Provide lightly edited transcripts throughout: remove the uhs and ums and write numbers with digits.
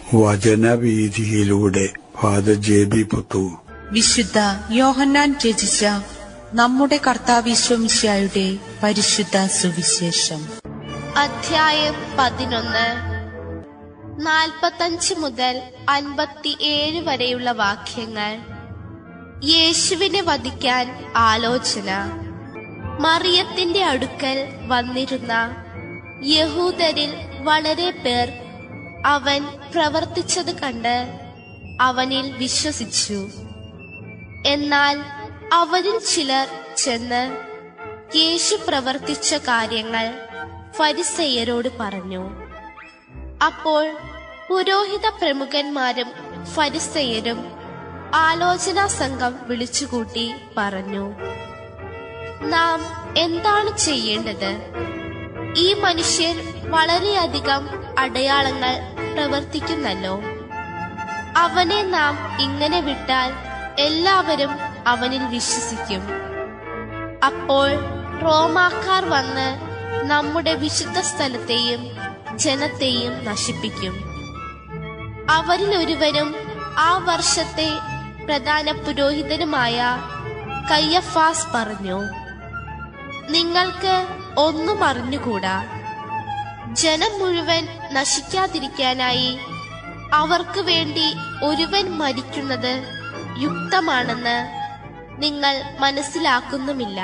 വചനവീഥിയിലൂടെ father ജെ.ബി. Puthur. വിശുദ്ധ യോഹന്നാൻ രചിച്ച നമ്മുടെ കർത്താവിശ്വമിശിഹായുടെ പരിശുദ്ധ സുവിശേഷം. അധ്യായം 11 45 മുതൽ 57 വരെയുള്ള വാക്യങ്ങൾ. യേശുവിനെ വധിക്കാൻ ആലോചന. മറിയത്തിന്റെ അടുക്കൽ വന്നിരുന്ന യഹൂദരിൽ വളരെ പേർ അവൻ പ്രവർത്തിച്ചത് കണ്ട് അവനിൽ വിശ്വസിച്ചു. എന്നാൽ അവരിൽ ചിലർ ചെന്ന് യേശു പ്രവർത്തിച്ച കാര്യങ്ങൾ ഫരിസേയരോട് പറഞ്ഞു. അപ്പോൾ പുരോഹിത പ്രമുഖന്മാരും ഫരിസേയരും ആലോചനാ സംഘം വിളിച്ചുകൂട്ടി പറഞ്ഞു, നാം എന്താണ് ചെയ്യേണ്ടത്? ഈ മനുഷ്യൻ വളരെയധികം അടയാളങ്ങൾ പ്രവർത്തിക്കുന്നല്ലോ. അവനെ നാം ഇങ്ങനെ വിട്ടാൽ എല്ലാവരും അവനിൽ വിശ്വസിക്കും. അപ്പോൾ റോമാക്കാർ വന്ന് നമ്മുടെ വിശുദ്ധ സ്ഥലത്തെയും ജനത്തെയും നശിപ്പിക്കും. അവരിൽ ഒരുവരും ആ വർഷത്തെ പ്രധാന പുരോഹിതനുമായ കയ്യഫാസ് പറഞ്ഞു, നിങ്ങൾക്ക് ഒന്നും അറിഞ്ഞുകൂടാ. ജനം മുഴുവൻ നശിക്കാതിരിക്കാനായി അവർക്ക് വേണ്ടി ഒരുവൻ മരിക്കുന്നത് യുക്തമാണെന്ന് നിങ്ങൾ മനസ്സിലാക്കുന്നുമില്ല.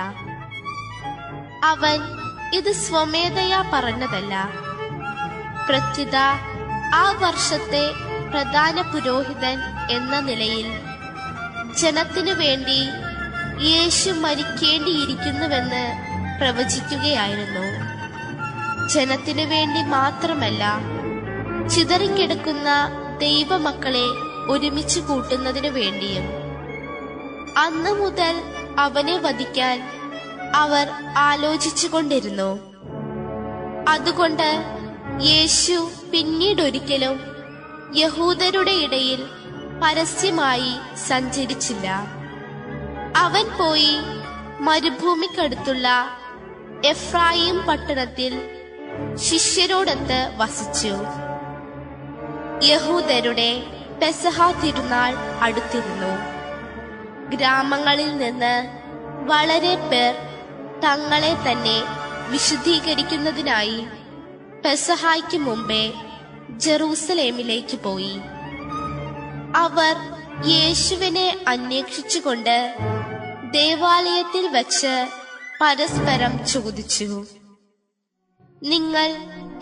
അവൻ ഇത് സ്വമേധയാ പറഞ്ഞതല്ല. പ്രത്യുത ആ വർഷത്തെ പ്രധാന പുരോഹിതൻ എന്ന നിലയിൽ ജനത്തിനു വേണ്ടി യേശു മരിക്കേണ്ടിയിരിക്കുന്നുവെന്ന് പ്രവചിക്കുകയായിരുന്നു. ജനത്തിനു വേണ്ടി മാത്രമല്ല, ചിതറിക്കിടക്കുന്ന ദൈവമക്കളെ ഒരുമിച്ച് കൂട്ടുന്നതിനു വേണ്ടിയും. അന്നു മുതൽ അവനെ വധിക്കാൻ അവർ ആലോചിച്ചുകൊണ്ടിരുന്നു. അതുകൊണ്ട് യേശു പിന്നീടൊരിക്കലും യഹൂദരുടെ ഇടയിൽ പരസ്യമായി സഞ്ചരിച്ചില്ല. അവൻ പോയി മരുഭൂമിക്കടുത്തുള്ള എഫ്രായിം പട്ടണത്തിൽ ശിഷ്യരോടൊത്ത് വസിച്ചു. യഹൂദരുടെ പെസഹ തിരുനാൾ അടുത്തിരുന്നു. ഗ്രാമങ്ങളിൽ നിന്ന് വളരെ പേർ തങ്ങളെ തന്നെ വിശുദ്ധീകരിക്കുന്നതിനായി പെസഹായ്ക്ക് മുമ്പേ ജെറൂസലേമിലേക്ക് പോയി. അവർ യേശുവിനെ അന്വേഷിച്ചുകൊണ്ട് ദേവാലയത്തിൽ വച്ച് പരസ്പരം ചോദിച്ചു, നിങ്ങൾ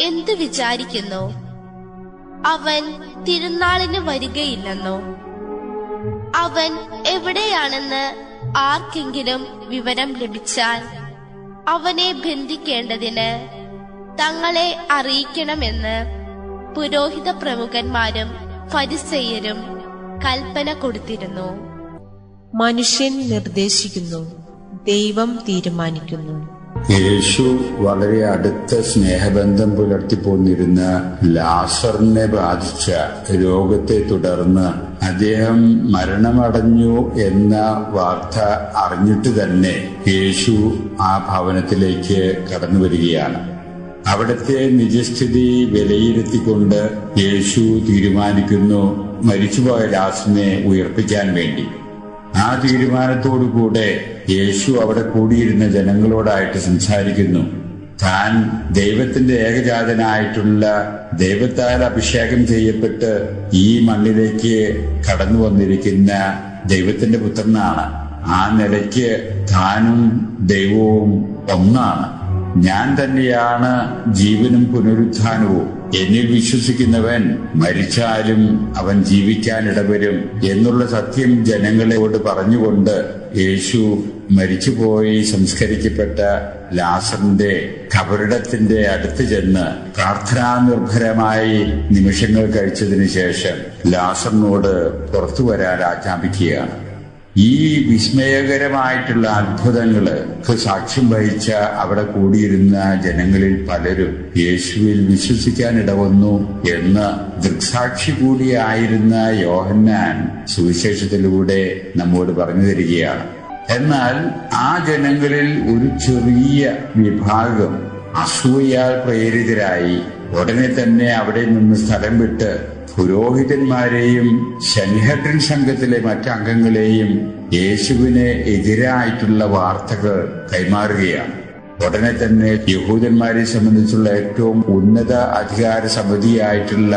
എന്തു വിചാരിക്കുന്നു? അവൻ തിരുനാളിന് വരികയില്ലെന്നോ? അവൻ എവിടെയാണെന്ന് ആർക്കെങ്കിലും വിവരം ലഭിച്ചാൽ അവനെ ബന്ധിക്കേണ്ടതിന് തങ്ങളെ അറിയിക്കണമെന്ന് പുരോഹിത പ്രമുഖന്മാരും ഫരിസേയരും കൽപ്പന കൊടുത്തിരുന്നു. മനുഷ്യൻ നിർദ്ദേശിക്കുന്നു, ദൈവം തീരുമാനിക്കുന്നു. യേശു വളരെ അടുത്ത സ്നേഹബന്ധം പുലർത്തിപ്പോന്നിരുന്ന ലാസറിനെ ബാധിച്ച രോഗത്തെ തുടർന്ന് അദ്ദേഹം മരണമടഞ്ഞു എന്ന വാർത്ത അറിഞ്ഞിട്ട് തന്നെ യേശു ആ ഭവനത്തിലേക്ക് കടന്നു വരികയാണ്. അവിടുത്തെ നിജസ്ഥിതി വിലയിരുത്തിക്കൊണ്ട് യേശു തീരുമാനിക്കുന്നു മരിച്ചുപോയ ലാസറിനെ ഉയർപ്പിക്കാൻ വേണ്ടി. ആ തീരുമാനത്തോടുകൂടെ യേശു അവിടെ കൂടിയിരുന്ന ജനങ്ങളോടായിട്ട് സംസാരിക്കുന്നു. താൻ ദൈവത്തിന്റെ ഏകജാതനായിട്ടുള്ള, ദൈവത്താൽ അഭിഷേകം ചെയ്യപ്പെട്ട് ഈ മണ്ണിലേക്ക് കടന്നു വന്നിരിക്കുന്ന ദൈവത്തിന്റെ പുത്രനാണ്. ആ നിലയ്ക്ക് താനും ദൈവവും ഒന്നാണ്. ഞാൻ തന്നെയാണ് ജീവനും പുനരുത്ഥാനവും. എന്നിൽ വിശ്വസിക്കുന്നവൻ മരിച്ചാലും അവൻ ജീവിക്കാൻ ഇടവരും എന്നുള്ള സത്യം ജനങ്ങളോട് പറഞ്ഞുകൊണ്ട് യേശു മരിച്ചുപോയി സംസ്കരിക്കപ്പെട്ട ലാസറിന്റെ ഖബറിടത്തിന്റെ അടുത്ത് ചെന്ന് പ്രാർത്ഥനാനിർഭരമായി നിമിഷങ്ങൾ കഴിച്ചതിന് ശേഷം ലാസറിനോട് പുറത്തു വരാൻ ആജ്ഞാപിക്കുകയാണ്. ഈ വിസ്മയകരമായിട്ടുള്ള അത്ഭുതങ്ങൾക്ക് സാക്ഷ്യം വഹിച്ച അവിടെ കൂടിയിരുന്ന ജനങ്ങളിൽ പലരും യേശുവിൽ വിശ്വസിക്കാൻ ഇടവന്നു എന്ന് ദൃക്സാക്ഷി കൂടിയായിരുന്ന യോഹന്നാൻ സുവിശേഷത്തിലൂടെ നമ്മോട് പറഞ്ഞു തരികയാണ്. എന്നാൽ ആ ജനങ്ങളിൽ ഒരു ചെറിയ വിഭാഗം അസൂയാൽ പ്രേരിതരായി ഉടനെ തന്നെ അവിടെ നിന്ന് സ്ഥലം വിട്ട് പുരോഹിതന്മാരെയും സൻഹെദ്രിൻ സംഘത്തിലെ മറ്റംഗങ്ങളെയും യേശുവിന് എതിരായിട്ടുള്ള വാർത്തകൾ കൈമാറുകയാണ്. ഉടനെ തന്നെ യഹൂദന്മാരെ സംബന്ധിച്ചുള്ള ഏറ്റവും ഉന്നത അധികാര സമിതിയായിട്ടുള്ള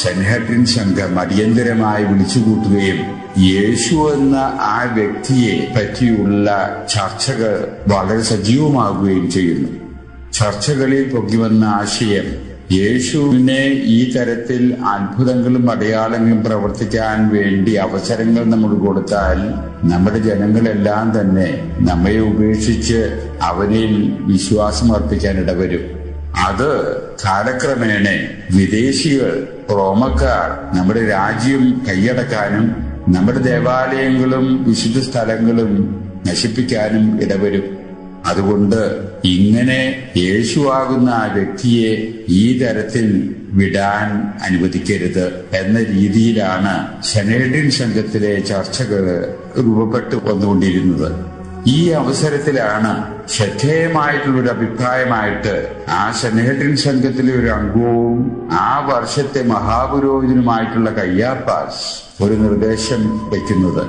സൻഹെദ്രിൻ സംഘം അടിയന്തരമായി വിളിച്ചുകൂട്ടുകയും യേശു എന്ന ആ വ്യക്തിയെ പറ്റിയുള്ള ചർച്ചകൾ വളരെ സജീവമാകുകയും ചെയ്യുന്നു. ചർച്ചകളിൽ പൊങ്ങിവന്ന ആശയം, യേശുവിനെ ഈ തരത്തിൽ അത്ഭുതങ്ങളും അടയാളങ്ങളും പ്രവർത്തിക്കാൻ വേണ്ടി അവസരങ്ങൾ നമ്മൾ കൊടുത്താൽ നമ്മുടെ ജനങ്ങളെല്ലാം തന്നെ നമ്മെ ഉപേക്ഷിച്ച് അവനിൽ വിശ്വാസം അർപ്പിക്കാൻ ഇടവരും. അത് കാലക്രമേണ വിദേശികൾ, റോമക്കാർ നമ്മുടെ രാജ്യം കൈയടക്കാനും നമ്മുടെ ദേവാലയങ്ങളും വിശുദ്ധ സ്ഥലങ്ങളും നശിപ്പിക്കാനും ഇടവരും. അതുകൊണ്ട് ഇങ്ങനെ യേശുവാകുന്ന ആ വ്യക്തിയെ ഈ തരത്തിൽ വിടാൻ അനുവദിക്കരുത് എന്ന രീതിയിലാണ് സൻഹെദ്രിൻ സംഘത്തിലെ ചർച്ചകൾ രൂപപ്പെട്ടു വന്നുകൊണ്ടിരുന്നത്. ഈ അവസരത്തിലാണ് ശ്രദ്ധേയമായിട്ടുള്ളൊരു അഭിപ്രായമായിട്ട് ആ സൻഹെദ്രിൻ സംഘത്തിലെ ഒരു അംഗവും ആ വർഷത്തെ മഹാപുരോഹിതനുമായിട്ടുള്ള കയ്യാപ്പാസ് ഒരു നിർദ്ദേശം വയ്ക്കുന്നത്.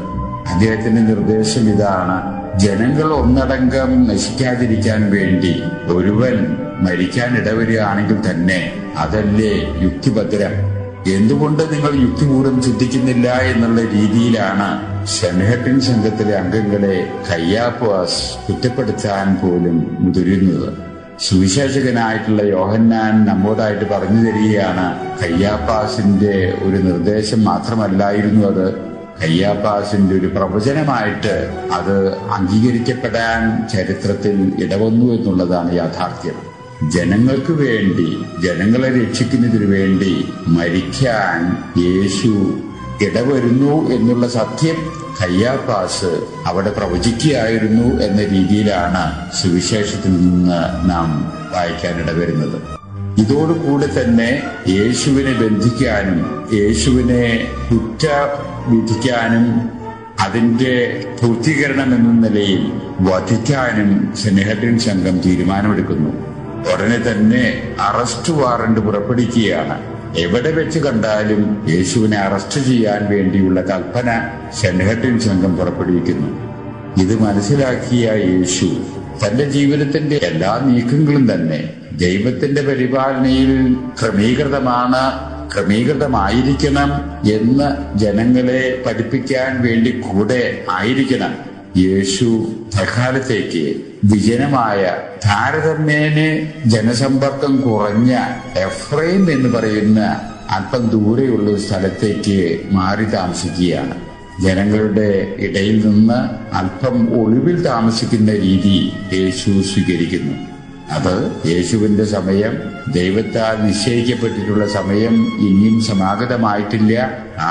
അദ്ദേഹത്തിന്റെ നിർദ്ദേശം ഇതാണ്: ജനങ്ങൾ ഒന്നടങ്കം നശിക്കാതിരിക്കാൻ വേണ്ടി ഒരുവൻ മരിക്കാൻ ഇടവരികയാണെങ്കിൽ തന്നെ അതല്ലേ യുക്തിഭദ്രം? എന്തുകൊണ്ട് നിങ്ങൾ യുക്തിപൂർവ്വം ചിന്തിക്കുന്നില്ല എന്നുള്ള രീതിയിലാണ് സൻഹെദ്രിൻ സംഘത്തിലെ അംഗങ്ങളെ കയ്യാപ്പാസ് കുറ്റപ്പെടുത്താൻ പോലും മുതിരുന്നത്. സുവിശേഷകനായിട്ടുള്ള യോഹന്നാൻ നമ്മോടായിട്ട് പറഞ്ഞു തരികയാണ്, കയ്യാപ്പാസിന്റെ ഒരു നിർദ്ദേശം മാത്രമല്ലായിരുന്നു അത്, കയ്യാപ്പാസിന്റെ ഒരു പ്രവചനമായിട്ട് അത് അംഗീകരിക്കപ്പെടാൻ ചരിത്രത്തിൽ ഇടവന്നു എന്നുള്ളതാണ് യാഥാർത്ഥ്യം. ജനങ്ങൾക്ക് വേണ്ടി, ജനങ്ങളെ രക്ഷിക്കുന്നതിന് വേണ്ടി മരിക്കാൻ യേശു ഇടവരുന്നു എന്നുള്ള സത്യം കയ്യാപ്പാസ് അവിടെ പ്രവചിക്കുകയായിരുന്നു എന്ന രീതിയിലാണ് സുവിശേഷത്തിൽ നിന്ന് നാം വായിക്കാനിടവരുന്നത്. ഇതോടുകൂടെ തന്നെ യേശുവിനെ ബന്ധിക്കാനും യേശുവിനെ കുറ്റവിധിക്കാനും അതിന്റെ പൂർത്തീകരണം എന്ന നിലയിൽ വധിക്കാനും സൻഹെദ്രിൻ സംഘം തീരുമാനമെടുക്കുന്നു. ഉടനെ തന്നെ അറസ്റ്റ് വാറണ്ട് പുറപ്പെടുവിക്കുകയാണ്. എവിടെ വെച്ച് കണ്ടാലും യേശുവിനെ അറസ്റ്റ് ചെയ്യാൻ വേണ്ടിയുള്ള കൽപ്പന സൻഹെദ്രിൻ സംഘം പുറപ്പെടുവിക്കുന്നു. ഇത് മനസ്സിലാക്കിയ യേശു തന്റെ ജീവിതത്തിന്റെ എല്ലാ നീക്കങ്ങളും തന്നെ ദൈവത്തിന്റെ പരിപാലനയിൽ ക്രമീകൃതമായിരിക്കണം എന്ന് ജനങ്ങളെ പഠിപ്പിക്കാൻ വേണ്ടി കൂടെ ആയിരിക്കണം യേശു തൽക്കാലത്തേക്ക് വിജനമായ, താരതമ്യേന ജനസമ്പർക്കം കുറഞ്ഞ എഫ്രൈം എന്ന് പറയുന്ന അല്പം ദൂരെയുള്ള ഒരു സ്ഥലത്തേക്ക് മാറി താമസിക്കുകയാണ്. ജനങ്ങളുടെ ഇടയിൽ നിന്ന് അല്പം ഒളിവിൽ താമസിക്കുന്ന രീതി യേശു സ്വീകരിക്കുന്നു. അത് യേശുവിന്റെ സമയം, ദൈവത്താൽ നിശ്ചയിക്കപ്പെട്ടിട്ടുള്ള സമയം ഇനിയും സമാഗതമായിട്ടില്ല.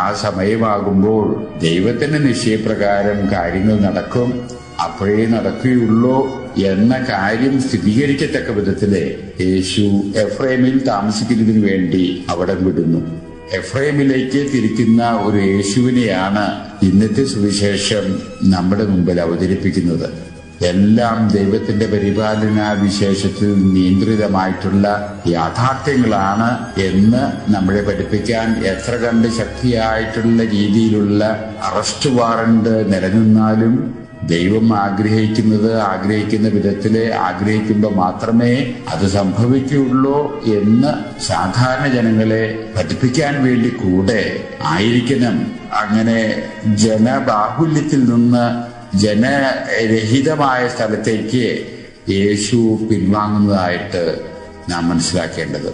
ആ സമയമാകുമ്പോൾ ദൈവത്തിന്റെ നിശ്ചയപ്രകാരം കാര്യങ്ങൾ നടക്കും, അപ്പോഴേ നടക്കുകയുള്ളൂ എന്ന കാര്യം സ്ഥിരീകരിക്കത്തക്ക വിധത്തില് യേശു എഫ്രൈമിൽ താമസിക്കുന്നതിന് വേണ്ടി അവിടെ വിടുന്നു. എഫ്രൈമിലേക്ക് തിരിക്കുന്ന ഒരു യേശുവിനെയാണ് ഇന്നത്തെ സുവിശേഷം നമ്മുടെ മുമ്പിൽ അവതരിപ്പിക്കുന്നത്. എല്ലാം ദൈവത്തിന്റെ പരിപാലന വിശേഷത്തിൽ നിയന്ത്രിതമായിട്ടുള്ള യാഥാർത്ഥ്യങ്ങളാണ് എന്ന് നമ്മളെ പഠിപ്പിക്കാൻ എത്ര കണ്ട് ശക്തിയായിട്ടുള്ള രീതിയിലുള്ള അറസ്റ്റ് വാറണ്ട് നിലനിന്നാലും ദൈവം ആഗ്രഹിക്കുന്ന വിധത്തില് ആഗ്രഹിക്കുമ്പോൾ മാത്രമേ അത് സംഭവിക്കുകയുള്ളൂ എന്ന് സാധാരണ ജനങ്ങളെ പഠിപ്പിക്കാൻ വേണ്ടി കൂടെ ആയിരിക്കണം അങ്ങനെ ജനബാഹുല്യത്തിൽ നിന്ന് ജനരഹിതമായ സ്ഥലത്തേക്ക് യേശു പിൻവാങ്ങുന്നതായിട്ട് നാം മനസ്സിലാക്കേണ്ടത്.